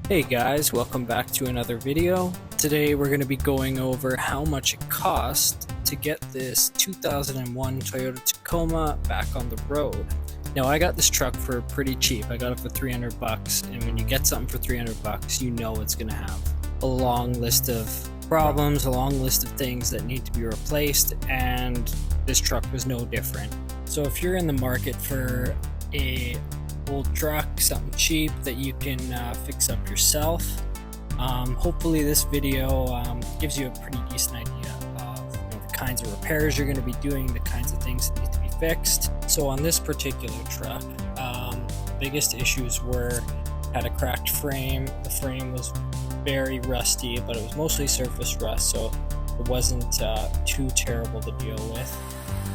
Hey guys, welcome back to another video. Today we're going to be going over how much it cost to get this 2001 Toyota Tacoma back on the road. Now I got this truck for pretty cheap. I got it for 300 bucks, and when you get something for 300 bucks, you know it's going to have a long list of problems, a long list of things that need to be replaced, and this truck was no different. So if you're in the market for a old truck, something cheap that you can fix up yourself, hopefully this video gives you a pretty decent idea of the kinds of repairs you're going to be doing, the kinds of things that need to be fixed. So on this particular truck, the biggest issues were had a cracked frame. The frame was very rusty, but it was mostly surface rust, so it wasn't too terrible to deal with.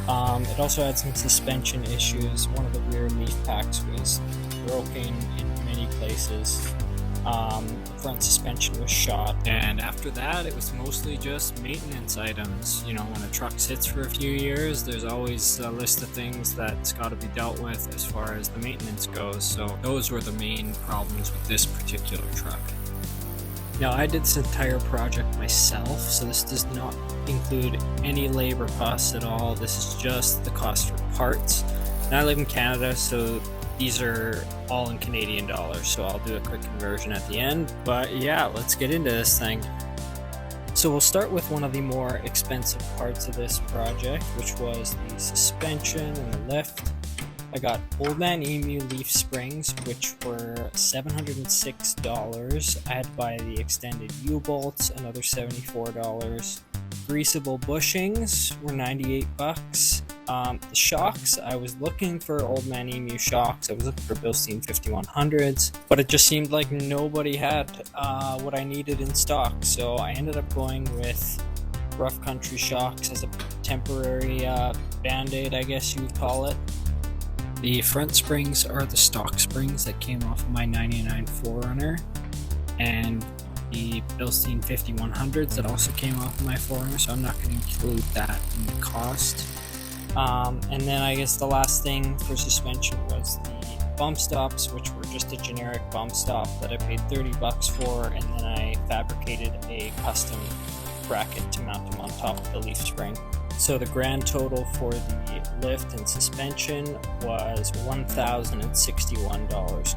It also had some suspension issues. One of the rear leaf packs was broken in many places. Front suspension was shot. And after that, it was mostly just maintenance items. You know, when a truck sits for a few years, there's always a list of things that's got to be dealt with as far as the maintenance goes. So those were the main problems with this particular truck. Now, I did this entire project myself, so this does not include any labor costs at all. This is just the cost for parts. And I live in Canada, so these are all in Canadian dollars, so I'll do a quick conversion at the end. But yeah, let's get into this thing. So we'll start with one of the more expensive parts of this project, which was the suspension and the lift. I got Old Man Emu leaf springs, which were $706. I had to buy the extended U-bolts, another $74. Greasable bushings were 98 bucks. The shocks, I was looking for Old Man Emu shocks. I was looking for Bilstein 5100s, but it just seemed like nobody had what I needed in stock. So I ended up going with Rough Country shocks as a temporary band-aid, I guess you would call it. The front springs are the stock springs that came off of my 99 4Runner, and the Bilstein 5100s that also came off of my 4Runner, so I'm not going to include that in the cost. And then I guess the last thing for suspension was the bump stops, which were just a generic bump stop that I paid 30 bucks for, and then I fabricated a custom bracket to mount them on top of the leaf spring. So the grand total for the lift and suspension was $1,061.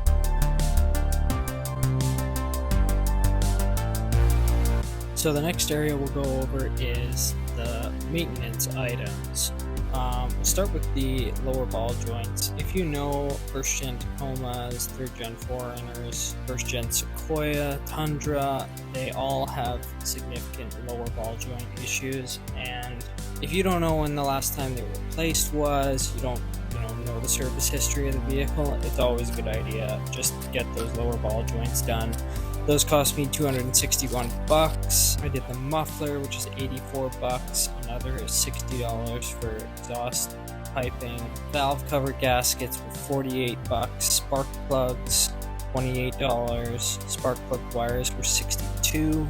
So the next area we'll go over is the maintenance items. We'll start with the lower ball joints. If you know first gen Tacomas, third gen 4Runners, first gen Sequoia, Tundra, they all have significant lower ball joint issues, and if you don't know when the last time they were replaced was, you don't know the service history of the vehicle, it's always a good idea just to get those lower ball joints done. Those cost me 261 bucks. I did the muffler, which is 84 bucks. Another is $60 for exhaust piping. Valve cover gaskets were 48 bucks. Spark plugs, $28. Spark plug wires were 62.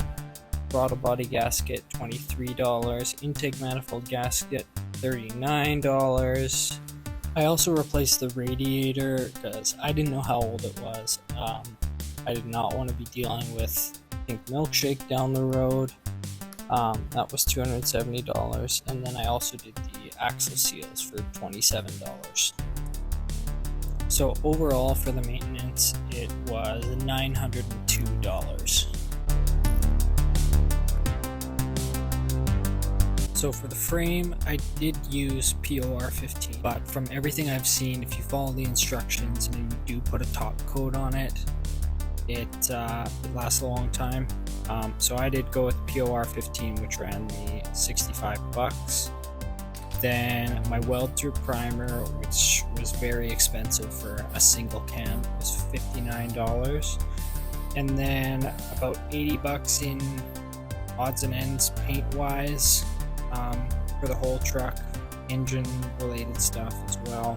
Throttle body gasket, $23. Intake manifold gasket, $39. I also replaced the radiator because I didn't know how old it was. I did not want to be dealing with pink milkshake down the road. That was $270. And then I also did the axle seals for $27. So overall for the maintenance, it was $902. So for the frame, I did use POR 15, but from everything I've seen, if you follow the instructions and you do put a top coat on it, it lasts a long time. So I did go with POR 15, which ran me 65 bucks. Then my weld through primer, which was very expensive for a single can, was $59. And then about 80 bucks in odds and ends paint wise. For the whole truck, engine related stuff as well,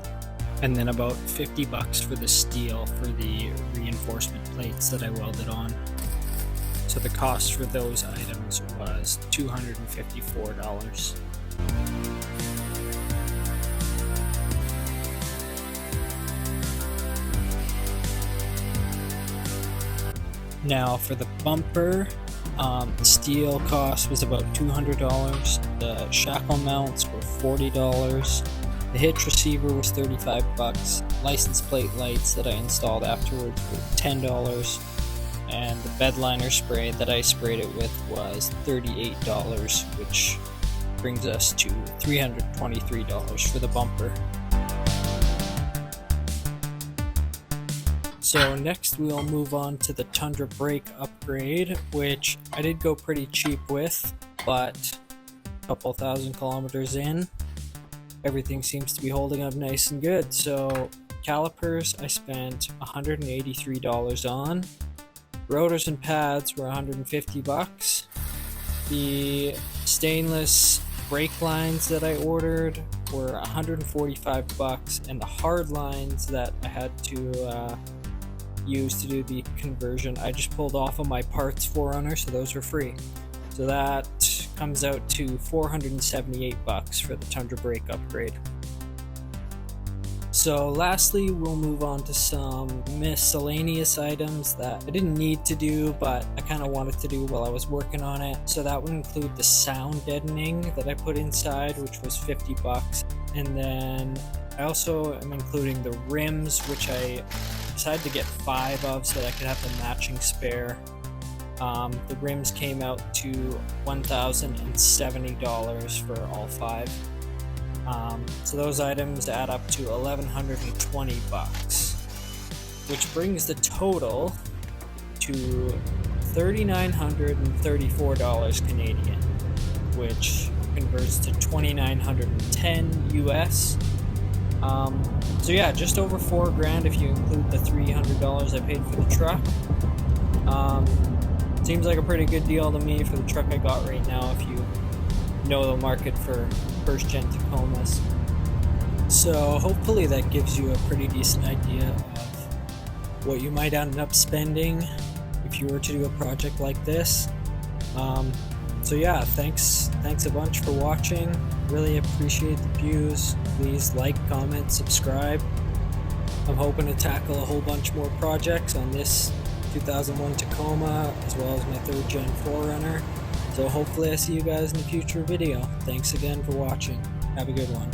and then about 50 bucks for the steel for the reinforcement plates that I welded on. So the cost for those items was $254. Now for the bumper, the steel cost was about $200. The shackle mounts were $40. The hitch receiver was $35. License plate lights that I installed afterwards were $10. And the bed liner spray that I sprayed it with was $38, which brings us to $323 for the bumper. So next we'll move on to the Tundra brake upgrade, which I did go pretty cheap with, but a couple thousand kilometers in, everything seems to be holding up nice and good. So calipers I spent $183 on. Rotors and pads were $150. The stainless brake lines that I ordered were $145, and the hard lines that I had to use to do the conversion, I just pulled off of my parts Forerunner, so those were free. So that comes out to $478 for the Tundra brake upgrade. So lastly, we'll move on to some miscellaneous items that I didn't need to do, but I kind of wanted to do while I was working on it. So that would include the sound deadening that I put inside, which was $50. And then I also am including the rims, which I decided to get 5 of so that I could have the matching spare. The rims came out to $1,070 for all 5. So those items add up to $1,120, which brings the total to $3,934 Canadian, which converts to $2,910 US. So yeah, just over $4,000 if you include the $300 I paid for the truck. Seems like a pretty good deal to me for the truck I got right now, if you know the market for first gen Tacomas. So hopefully that gives you a pretty decent idea of what you might end up spending if you were to do a project like this. So yeah, thanks a bunch for watching. Really appreciate the views. Please like, comment, subscribe. I'm hoping to tackle a whole bunch more projects on this 2001 Tacoma, as well as my 3rd gen Forerunner. So hopefully I see you guys in a future video. Thanks again for watching. Have a good one.